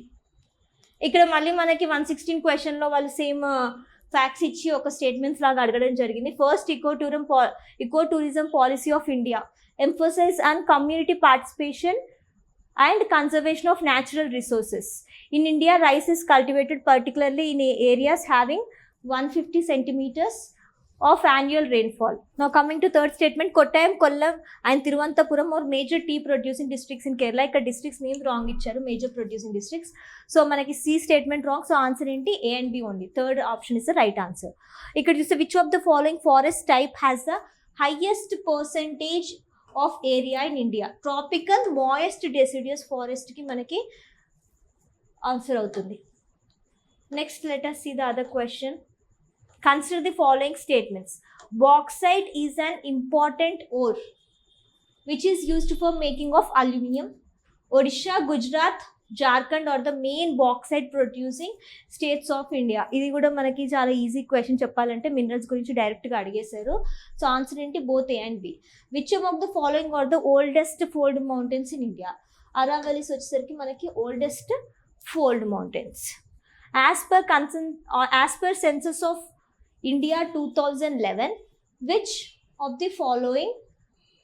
ఇక్కడ మళ్ళీ మనకి 116 క్వశ్చన్లో వాళ్ళు సేమ్ ఫ్యాక్ట్స్ ఇచ్చి ఒక స్టేట్మెంట్స్ లాగా అడగడం జరిగింది. First, ecotourism policy of India emphasise on community participation and conservation of natural resources. In India, rice is cultivated particularly in areas having 150 centimeters of annual rainfall. Now coming to third statement, Kottayam, Kollam and Thiruvananthapuram are major tea producing districts in Kerala. Ikkada districts name wrong icharu, major producing districts. So manaki C statement wrong, so answer enti A and B only. Third option is the right answer. Ikkada chuse which of the following forest type has the highest percentage of area in India? Tropical moist deciduous forest ki manaki answer avutundi. Next, let us see the other question. Consider the following statements. Bauxite is an important ore which is used for making of aluminium. Odisha, Gujarat, Jharkhand are the main bauxite producing states of India. ఇది కూడా మనకి చాలా easy question చెప్పాలంటే minerals గురించి డైరెక్ట్గా అడిగేశారు. So answer ఏంటి? Both A and B. Which of the following are the oldest fold mountains in India? Aravallis వచ్చేసరికి మనకి oldest fold mountains. As per census of India 2011, which of the following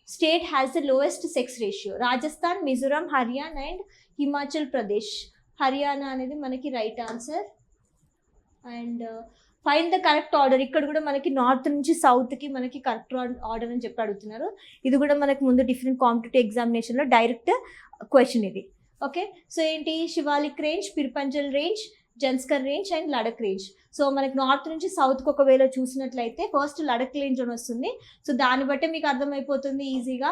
state has the lowest sex ratio? Rajasthan, Mizoram, Haryana and Himachal Pradesh. Haryana అనేది మనకి right answer. And find the correct order. ఇక్కడ కూడా మనకి north నుంచి సౌత్కి మనకి correct order అని చెప్పి అడుగుతున్నారు. ఇది కూడా మనకి ముందు డిఫరెంట్ కాంపిటేటివ్ ఎగ్జామినేషన్లో డైరెక్ట్ క్వశ్చన్ ఇది. ఓకే, సో ఏంటి? Shivalik range, Pir Panjal range, Zanskar range and Ladakh range. So మనకి నార్త్ నుంచి సౌత్కి ఒకవేళ చూసినట్లయితే ఫస్ట్ లడక్ రేంజ్ అని వస్తుంది. సో దాన్ని బట్టి మీకు అర్థమైపోతుంది ఈజీగా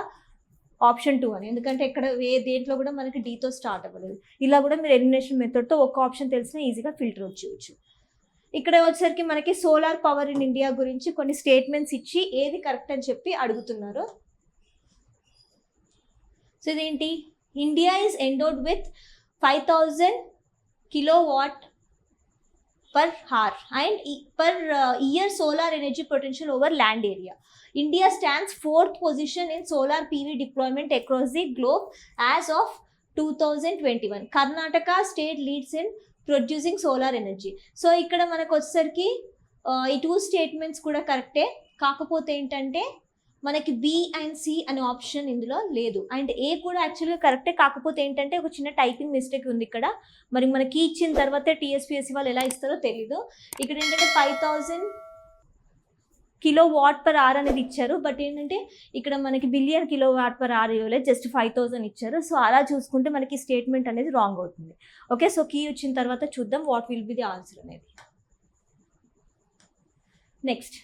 ఆప్షన్ 2 అని, ఎందుకంటే ఇక్కడ దేంట్లో కూడా మనకి డీతో స్టార్ట్ అవ్వలేదు. ఇలా కూడా మీరు ఎలిమినేషన్ మెథడ్తో ఒక ఆప్షన్ తెలిసినా ఈజీగా ఫిల్టర్ వచ్చేయచ్చు. ఇక్కడ వచ్చేసరికి మనకి సోలార్ పవర్ ఇన్ ఇండియా గురించి కొన్ని స్టేట్మెంట్స్ ఇచ్చి ఏది కరెక్ట్ అని చెప్పి అడుగుతున్నారు. సో ఇదేంటి, India is endowed with 5000 kilowatt per hour and per year solar energy potential over land area. India stands 4th position in solar PV deployment across the globe as of 2021. Karnataka state leads in producing solar energy. So ఇక్కడ మనకు వచ్చేసరికి ఈ 2 statements కూడా కరెక్టే, కాకపోతే ఏంటంటే మనకి B and C అనే ఆప్షన్ ఇందులో లేదు. అండ్ ఏ కూడా యాక్చువల్గా కరెక్టే, కాకపోతే ఏంటంటే ఒక చిన్న టైపింగ్ మిస్టేక్ ఉంది ఇక్కడ. మరి మనకి ఇచ్చిన తర్వాతే టీఎస్పీఎస్సీ వాళ్ళు ఎలా ఇస్తారో తెలీదు. ఇక్కడ ఏంటంటే 5000 kWh అనేది ఇచ్చారు, బట్ ఏంటంటే ఇక్కడ మనకి బిలియన్ kWh ఇవ్వలేదు, జస్ట్ 5000 ఇచ్చారు. సో అలా చూసుకుంటే మనకి స్టేట్మెంట్ అనేది రాంగ్ అవుతుంది. ఓకే, సో కీ వచ్చిన తర్వాత చూద్దాం what will be the answer అనేది. Next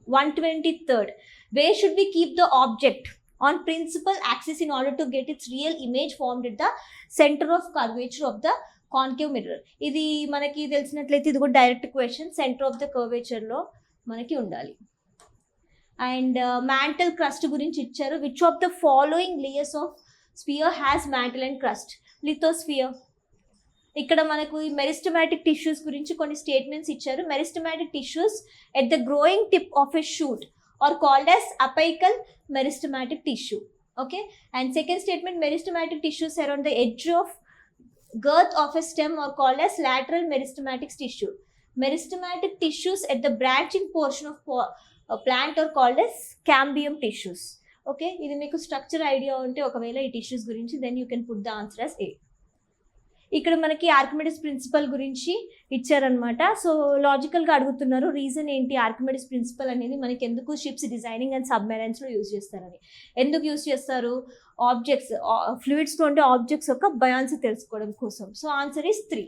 123rd, where should we keep the object on principal axis in order to get its real image formed at the center of curvature of the concave mirror? ఇది మనకి తెలిసినట్లయితే ఇది కూడా direct question, centre of the కర్వేచర్లో మనకి ఉండాలి. And mantle crust గురించి ఇచ్చారు. Which of the following layers of sphere has mantle and crust? Lithosphere. ఇక్కడ మనకు ఈ మెరిస్టమాటిక్ టిష్యూస్ గురించి కొన్ని స్టేట్మెంట్స్ ఇచ్చారు. Meristematic tissues at the growing tip of a shoot are called as apical meristematic tissue. Okay, and second statement, meristematic tissues around the edge of girth of a stem are called as lateral meristematic tissue. Meristematic tissues at the branching portion of plant are called as cambium tissues. Okay, ఇది మీకు structure idea ఉంటే ఒకవేళ ఈ tissues గురించి then you can put the answer as A. ఇక్కడ మనకి Archimedes principal గురించి ఇచ్చారనమాట. సో లాజికల్గా అడుగుతున్నారు రీజన్ ఏంటి, ఆర్కిమెడిస్ ప్రిన్సిపల్ అనేది మనకి ఎందుకు షిప్స్ డిజైనింగ్ అండ్ సబ్మెరైన్స్లో యూజ్ చేస్తారని. ఎందుకు యూజ్ చేస్తారు? ఆబ్జెక్ట్స్, ఫ్లూయిడ్స్లో ఉండే ఆబ్జెక్ట్స్ యొక్క బయాన్సీ తెలుసుకోవడం కోసం. So answer is 3.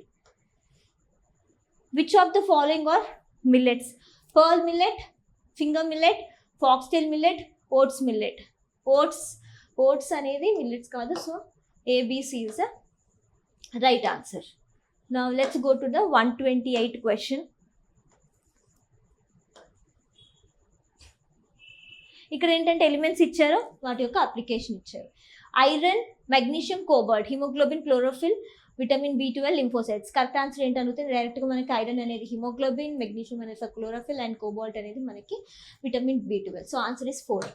Which of the following are millets? Pearl millet, finger millet, foxtail millet, oats millet. Oats అనేది మిల్లెట్స్ కాదు. సో ABC is a right answer. Now let's go to the 128 question. ఇక్కడ ఏంటంటే elements ఇచ్చారు, వాటి యొక్క application ఇచ్చారు. Iron, magnesium, cobalt, haemoglobin, chlorophyll, vitamin B12, lymphocytes. Correct answer ఏంటి అనుకుంటే డైరెక్ట్గా మనకి ఐరన్ అనేది హిమోగ్లోబిన్, మెగ్నీషియం అనేది క్లోరోఫిల్ అండ్ కోబాల్ట్ అనేది మనకి vitamin B12. So answer is 4.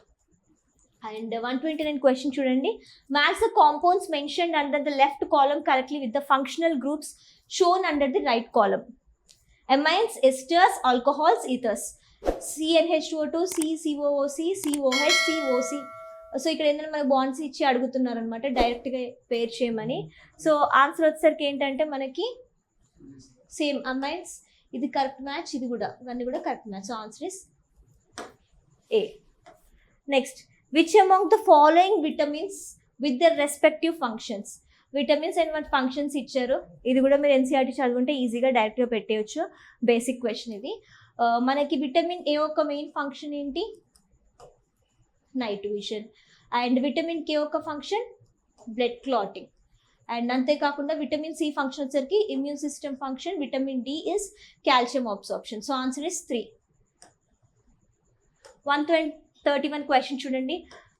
And 129 question చూడండి. Match the compounds mentioned under the left column correctly with the functional groups shown under the right column. Amines, esters, alcohols, ethers. CnH2O2, CCOOC, COH, COC. So ఇక్కడ ఏంటంటే మనకి bonds ఇచ్చి అడుగుతున్నారు అనమాట, డైరెక్ట్గా పేర్ చేయమని. So answer వచ్చేసరికి ఏంటంటే మనకి సేమ్ అమైన్స్, ఇది కరెక్ట్ మ్యాచ్, ఇది కూడా, ఇవన్నీ కూడా correct match. So answer is A. Next, which among the following vitamins with their respective functions? Vitamins and వాటి ఫంక్షన్స్ ఇచ్చారు. ఇది కూడా మీరు NCERT చదువుకుంటే ఈజీగా డైరెక్ట్గా పెట్టేయచ్చు. బేసిక్ క్వశ్చన్ ఇది. మనకి విటమిన్ ఏ యొక్క మెయిన్ ఫంక్షన్ ఏంటి? Night vision. And vitamin K యొక్క ఫంక్షన్ బ్లడ్ క్లాటింగ్. అండ్ అంతేకాకుండా విటమిన్ సి ఫంక్షన్ వచ్చరికి immune system function. Vitamin D is calcium absorption. So answer is 3. 131 question చూడండి.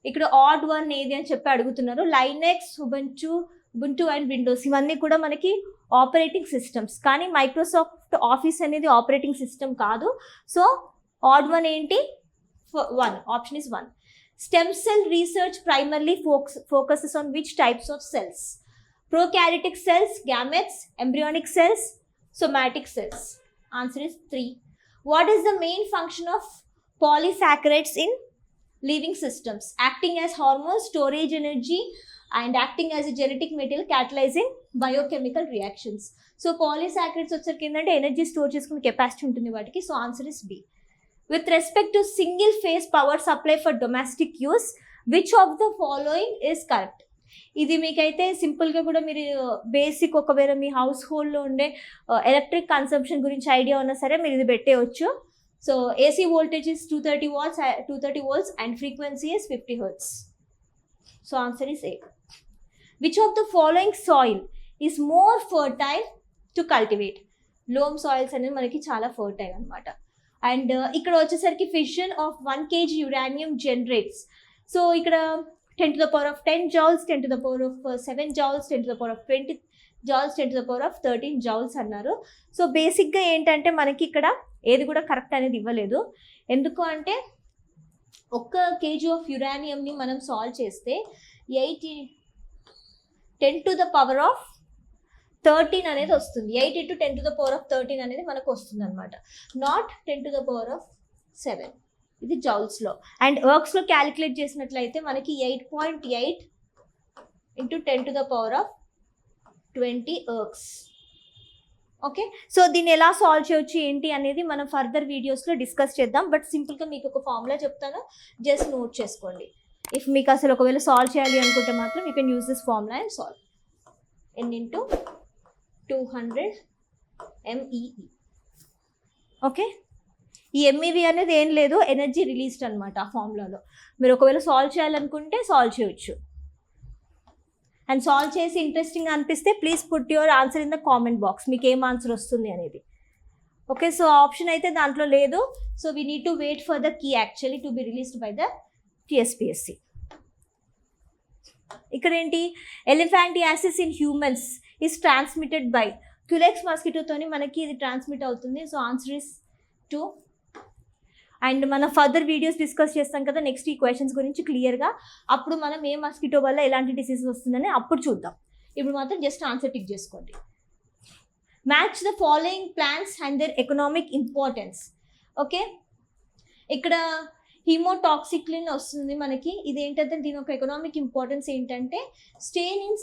ఇక్కడ ఆడ్ వన్ ఏది అని చెప్పి అడుగుతున్నారు. లైనెక్స్, ఉబుంటు అండ్ విండోస్ ఇవన్నీ కూడా మనకి ఆపరేటింగ్ సిస్టమ్స్, కానీ మైక్రోసాఫ్ట్ ఆఫీస్ అనేది ఆపరేటింగ్ సిస్టమ్ కాదు. సో ఆడ్ వన్ ఏంటి? 1. Option is 1. Stem cell research primarily focuses on which types of cells? prokaryotic cells, gametes, embryonic cells, somatic cells. Answer is 3. What is the main function of polysaccharides in living systems? Acting as hormones, storage energy, and acting as a genetic material, catalyzing biochemical reactions. So polysaccharides వచ్చరికి ఏంటంటే energy store చేసుకునే capacity ఉంటుంది వాటికి. So answer is B. With respect to single phase power supply for domestic use, which of the following is correct? ఇది మీకైతే సింపుల్గా కూడా మీరు బేసిక్ ఒకవేళ మీ హౌస్ హోల్డ్లో ఉండే ఎలక్ట్రిక్ కన్సంప్షన్ గురించి ఐడియా ఉన్నా సరే మీరు ఇది పెట్టేయచ్చు. So AC voltage is 230 volts and frequency is 50 hertz. So answer is A. Which of the following soil is more fertile to cultivate? Loom soils అనేది మనకి చాలా ఫర్టైల్ అనమాట. అండ్ ఇక్కడ వచ్చేసరికి fission of 1 kg uranium generates. So ఇక్కడ 10 to the power of 10 joules, 10 to the power of 7 joules, 10 to the power of 20 joules, 10 to the power of 13 joules అన్నారు. So బేసిక్గా ఏంటంటే మనకి ఇక్కడ ఏది కూడా కరెక్ట్ అనేది ఇవ్వలేదు. ఎందుకు అంటే 1 kg ఆఫ్ యురేనియంని మనం సాల్వ్ చేస్తే 10 to the power of 13 అనేది వస్తుంది. 8 into 10 to the power of 13 అనేది మనకు వస్తుంది అనమాట. Not 10 to the power of 7. ఇది జౌల్స్లో. అండ్ ఎర్క్స్లో క్యాలిక్యులేట్ చేసినట్లయితే మనకి 8.8 into 10 to the power of 20 ఎర్క్స్. ఓకే, సో దీన్ని ఎలా సాల్వ్ చేయొచ్చు ఏంటి అనేది మనం ఫర్దర్ వీడియోస్లో డిస్కస్ చేద్దాం. బట్ సింపుల్గా మీకు ఒక ఫార్ములా చెప్తాను, జస్ట్ నోట్ చేసుకోండి. ఇఫ్ మీకు అసలు ఒకవేళ సాల్వ్ చేయాలి అనుకుంటే మాత్రం you can use this formula and solve. N into 200 MeV. Okay, ఈ MeV అనేది ఏం లేదు, ఎనర్జీ రిలీజ్డ్ అనమాట ఆ ఫార్ములాలో. మీరు ఒకవేళ సాల్వ్ చేయాలనుకుంటే సాల్వ్ చేయొచ్చు. అండ్ సాల్వ్ చేసి ఇంట్రెస్టింగ్ అనిపిస్తే please put your answer in the comment box, మీకు ఏం ఆన్సర్ వస్తుంది అనేది. ఓకే, సో ఆప్షన్ అయితే దాంట్లో లేదు. So we need to wait for the key actually to be released by the TSPSC. ఇక్కడ ఏంటి, elephantiasis in humans is transmitted by Culex మస్కిటోతోని మనకి ఇది ట్రాన్స్మిట్ అవుతుంది. So answer is 2. అండ్ మనం ఫర్దర్ వీడియోస్ డిస్కస్ చేస్తాం కదా నెక్స్ట్ ఈ క్వశ్చన్స్ గురించి క్లియర్గా. అప్పుడు మనం ఏ మస్కిటో వల్ల ఎలాంటి డిసీజ్ వస్తుందని అప్పుడు చూద్దాం. ఇప్పుడు మాత్రం జస్ట్ ఆన్సర్ టిక్ చేసుకోండి. Match the following plants and their economic importance. Okay, ఇక్కడ హీమోటాక్సిక్లిన్ వస్తుంది మనకి. ఇది ఏంటంటే దీని ఒక ఎకనామిక్ ఇంపార్టెన్స్ ఏంటంటే stain in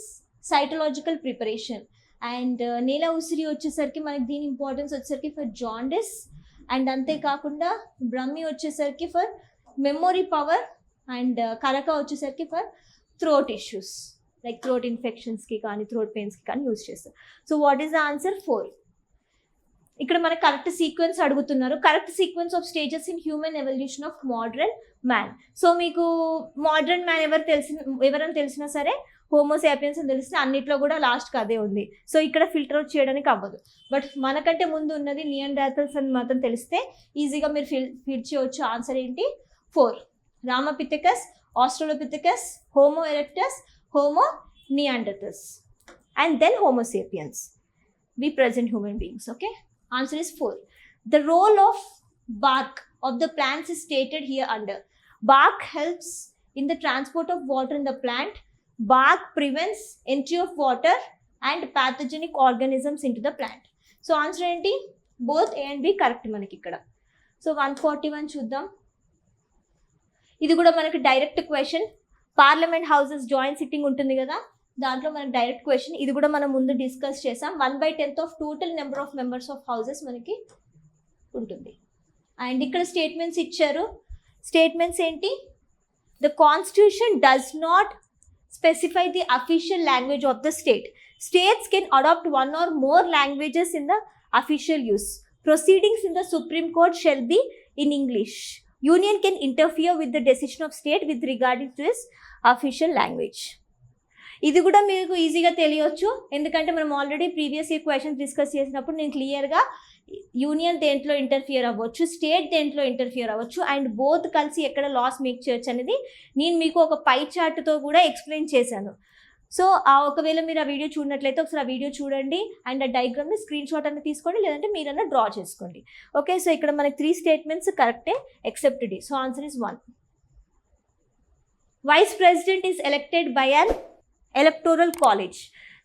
cytological preparation. And నేల ఉసిరి వచ్చేసరికి మనకి దీని ఇంపార్టెన్స్ వచ్చేసరికి ఫర్ జాండిస్. అండ్ అంతేకాకుండా బ్రహ్మి వచ్చేసరికి ఫర్ మెమొరీ పవర్. అండ్ కరక వచ్చేసరికి for throat issues like throat ఇన్ఫెక్షన్స్కి కానీ థ్రోట్ పెయిన్స్కి కానీ యూజ్ చేస్తారు. So what is the answer? 4. ఇక్కడ మనకు కరెక్ట్ సీక్వెన్స్ అడుగుతున్నారు. Correct sequence of stages in human evolution of modern man. So మీకు మోడరన్ మ్యాన్ ఎవరని తెలిసినా సరే హోమోసాపియన్స్ అని తెలిస్తే అన్నిట్లో కూడా లాస్ట్కి అదే ఉంది. సో ఇక్కడ ఫిల్టర్ అవుట్ చేయడానికి అవ్వదు. బట్ మనకంటే ముందు ఉన్నది నియాండర్థల్స్ అని మాత్రం తెలిస్తే ఈజీగా మీరు ఫిల్ చేయవచ్చు. ఆన్సర్ ఏంటి? 4. Ramapithecus, Australopithecus, Homo erectus, Homo Neanderthals and then Homo sapiens, we present human beings. Okay, answer is 4. The role of bark of the plants is stated here under. Bark helps in the transport of water in the plant. Bark prevents entry of water and pathogenic organisms into the plant. So answer enti both A and B correct manaki ikkada. So 141 చూద్దాం. ఇది కూడా మనకి direct question. Parliament houses joint sitting ఉంటుంది కదా, దాంట్లో మనకి direct question. ఇది కూడా మనం ముందు డిస్కస్ చేసాం. 1/10 of total number of members of houses మనకి ఉంటుంది. అండ్ ఇక్కడ స్టేట్మెంట్స్ ఇచ్చారు. స్టేట్మెంట్స్ ఏంటి? The constitution does not specify the official language of the state. States can adopt 1 or more languages in the official use. Proceedings in the Supreme Court shall be in English. Union can interfere with the decision of state with regard to its official language. ఇది కూడా మీకు ఈజీగా తెలియవచ్చు, ఎందుకంటే మనం already previous year questions discuss చేసినప్పుడు నేను క్లియర్గా union దేంట్లో ఇంటర్ఫియర్ అవ్వచ్చు, స్టేట్ దేంట్లో ఇంటర్ఫియర్ అవ్వచ్చు, అండ్ బోత్ కలిసి ఎక్కడ లాస్ మేక్ చేయొచ్చు అనేది నేను మీకు ఒక పై చార్ట్తో కూడా ఎక్స్ప్లెయిన్ చేశాను. సో ఒకవేళ మీరు ఆ వీడియో చూడనట్లయితే ఒకసారి ఆ వీడియో చూడండి అండ్ ఆ డయాగ్రామ్ని స్క్రీన్ షాట్ అనేది తీసుకోండి, లేదంటే మీరన్నా డ్రా చేసుకోండి. ఓకే, సో ఇక్కడ మనకి 3 స్టేట్మెంట్స్ కరెక్టే except D. So answer is 1. Vice president is elected by an electoral college.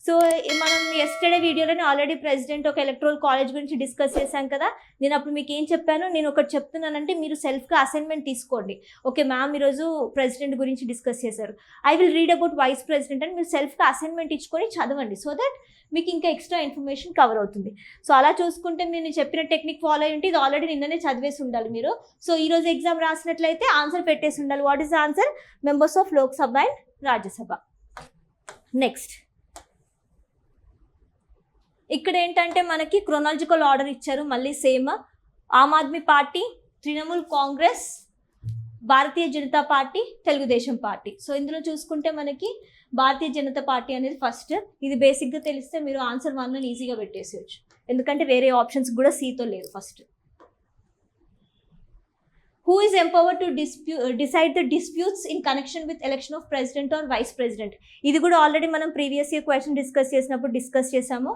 So మనం ఎస్టర్డే వీడియోలోనే ఆల్రెడీ ప్రెసిడెంట్ ఒక ఎలక్టోరల్ కాలేజ్ గురించి డిస్కస్ చేశాం కదా. నేను అప్పుడు మీకు ఏం చెప్పాను, నేను ఒకటి చెప్తున్నానంటే మీరు సెల్ఫ్గా అసైన్మెంట్ తీసుకోండి. ఓకే మ్యామ్ ఈరోజు ప్రెసిడెంట్ గురించి డిస్కస్ చేశారు, I will read about vice president అని మీరు సెల్ఫ్గా అసైన్మెంట్ ఇచ్చుకొని చదవండి. సో దట్ మీకు ఇంకా ఎక్స్ట్రా ఇన్ఫర్మేషన్ కవర్ అవుతుంది. సో అలా చూసుకుంటే నేను చెప్పిన టెక్నిక్ ఫాలో అయ్యి ఇది ఆల్రెడీ నిన్ననే చదివేసి ఉండాలి మీరు. సో ఈరోజు ఎగ్జామ్ రాసినట్లయితే ఆన్సర్ పెట్టేసి ఉండాలి. What is the answer? Members of Lok Sabha and Rajya Sabha. Next ఇక్కడ ఏంటంటే మనకి క్రొనాలజికల్ ఆర్డర్ ఇచ్చారు, మళ్ళీ same. Aam Aadmi Party, Trinamool Congress, Bharatiya Janata Party, Telugu Desam Party. So ఇందులో చూసుకుంటే మనకి భారతీయ జనతా పార్టీ అనేది ఫస్ట్. ఇది బేసిక్గా తెలిస్తే మీరు ఆన్సర్ 1 ఈజీగా పెట్టేసేయచ్చు, ఎందుకంటే వేరే ఆప్షన్స్ కూడా సీతో లేదు. First, who is empowered to decide the disputes in connection with election of president or vice president? ఇది కూడా ఆల్రెడీ మనం ప్రీవియస్ ఇయర్ క్వశ్చన్ డిస్కస్ చేసాము.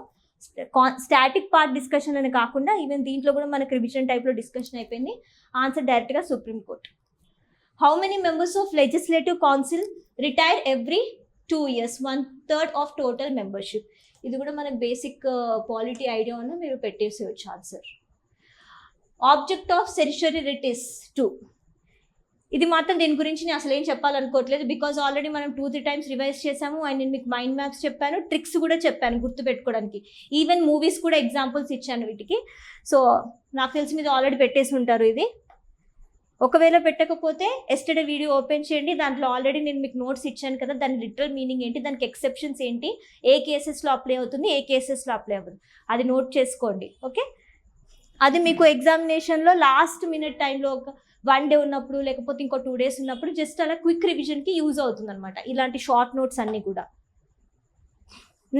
స్టాటిక్ పార్ట్ డిస్కషన్ అని కాకుండా ఈవెన్ దీంట్లో కూడా మనకు రివిజన్ టైప్లో డిస్కషన్ అయిపోయింది. ఆన్సర్ డైరెక్ట్గా Supreme Court. How many members of legislative council retire every 2 years, 1/3 of total membership? ఇది కూడా మనకు బేసిక్ పాలిటీ ఐడియా ఉన్న మీరు పెట్టేసేయచ్చు answer. Object of certiorari writ is 2. ఇది మాత్రం దీని గురించి నేను అసలు ఏం చెప్పాలనుకోవట్లేదు, బికాజ్ ఆల్రెడీ మనం 2-3 times రివైజ్ చేసాము. అండ్ నేను మీకు మైండ్ మ్యాప్స్ చెప్పాను, ట్రిక్స్ కూడా చెప్పాను గుర్తుపెట్టుకోవడానికి. ఈవెన్ మూవీస్ కూడా ఎగ్జాంపుల్స్ ఇచ్చాను వీటికి. సో నాకు తెలిసి మీరు ఆల్రెడీ పెట్టేసి ఉంటారు ఇది. ఒకవేళ పెట్టకపోతే ఎస్టర్డే వీడియో ఓపెన్ చేయండి, దాంట్లో ఆల్రెడీ నేను మీకు నోట్స్ ఇచ్చాను కదా, దాని లిటరల్ మీనింగ్ ఏంటి, దానికి ఎక్సెప్షన్స్ ఏంటి, ఏ కేసెస్లో అప్లై అవుతుంది, ఏ కేసెస్లో అప్లై అవ్వదు, అది నోట్ చేసుకోండి. ఓకే, అది మీకు ఎగ్జామినేషన్లో లాస్ట్ మినిట్ టైంలో ఒక 1 day ఉన్నప్పుడు లేకపోతే ఇంకో 2 days ఉన్నప్పుడు జస్ట్ అలా క్విక్ రివిజన్కి యూజ్ అవుతుంది అనమాట, ఇలాంటి షార్ట్ నోట్స్ అన్నీ కూడా.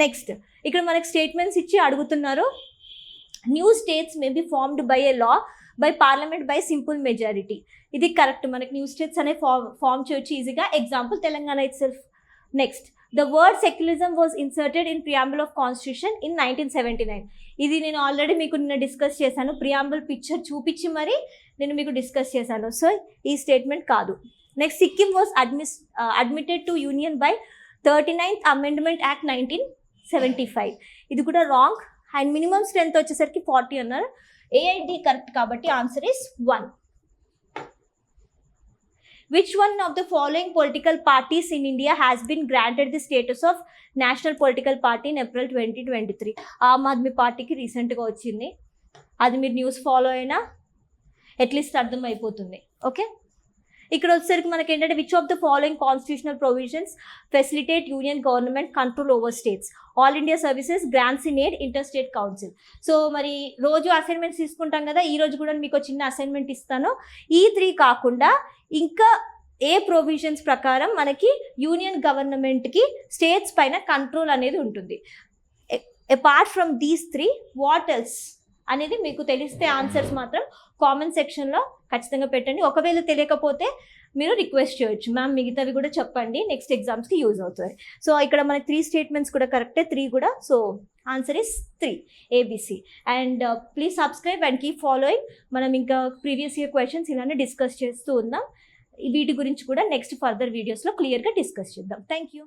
నెక్స్ట్, ఇక్కడ మనకి స్టేట్మెంట్స్ ఇచ్చి అడుగుతున్నారు. New states may be formed by A law by parliament by simple majority. ఇది కరెక్ట్, మనకి న్యూ స్టేట్స్ అనే ఫార్మ్ చేయొచ్చు ఈజీగా. Example Telangana it self. Next, the word secularism was inserted in preamble of constitution in 1979. ఇది నేను already మీకు నిన్న discuss చేశాను, ప్రియాంబుల్ పిక్చర్ చూపించి మరి నేను మీకు డిస్కస్ చేశాను. సో ఈ స్టేట్మెంట్ కాదు. Next, Sikkim was admitted to union by 39th amendment act 1975. ఇది కూడా రాంగ్. అండ్ మినిమం స్ట్రెంత్ వచ్చేసరికి 40 అన్నారు. ఏఐడి కరెక్ట్ కాబట్టి answer is 1. Which one of the following political parties in India has been granted the status of national political party in April 2023? Aam Aadmi పార్టీకి రీసెంట్గా వచ్చింది. అది మీరు న్యూస్ ఫాలో అయినా అట్లీస్ట్ అర్థం అయిపోతుంది. ఓకే, ఇక్కడ వచ్చేసరికి మనకి ఏంటంటే which of the following constitutional provisions facilitate union government control over states? All India services, grants in aid, inter state council. So మరి రోజు అసైన్మెంట్స్ తీసుకుంటాం కదా, ఈ రోజు కూడా మీకు చిన్న అసైన్మెంట్ ఇస్తాను. ఈ 3 కాకుండా ఇంకా ఏ ప్రొవిజన్స్ ప్రకారం మనకి యూనియన్ గవర్నమెంట్కి స్టేట్స్ పైన కంట్రోల్ అనేది ఉంటుంది? Apart from these 3 what else అనేది మీకు తెలిస్తే ఆన్సర్స్ మాత్రం కామెంట్ సెక్షన్లో ఖచ్చితంగా పెట్టండి. ఒకవేళ తెలియకపోతే మీరు రిక్వెస్ట్ చేయొచ్చు, మ్యామ్ మిగతావి కూడా చెప్పండి, నెక్స్ట్ ఎగ్జామ్స్కి యూజ్ అవుతుంది. సో ఇక్కడ మనకి 3 స్టేట్మెంట్స్ కూడా కరెక్టే, 3 కూడా. So answer is 3 ABC. And please subscribe and keep following. మనం ఇంకా ప్రీవియస్ ఇయర్ క్వశ్చన్స్ ఇలానే డిస్కస్ చేస్తూ ఉన్నాం. వీటి గురించి కూడా నెక్స్ట్ ఫర్దర్ వీడియోస్లో క్లియర్గా డిస్కస్ చేద్దాం. Thank you.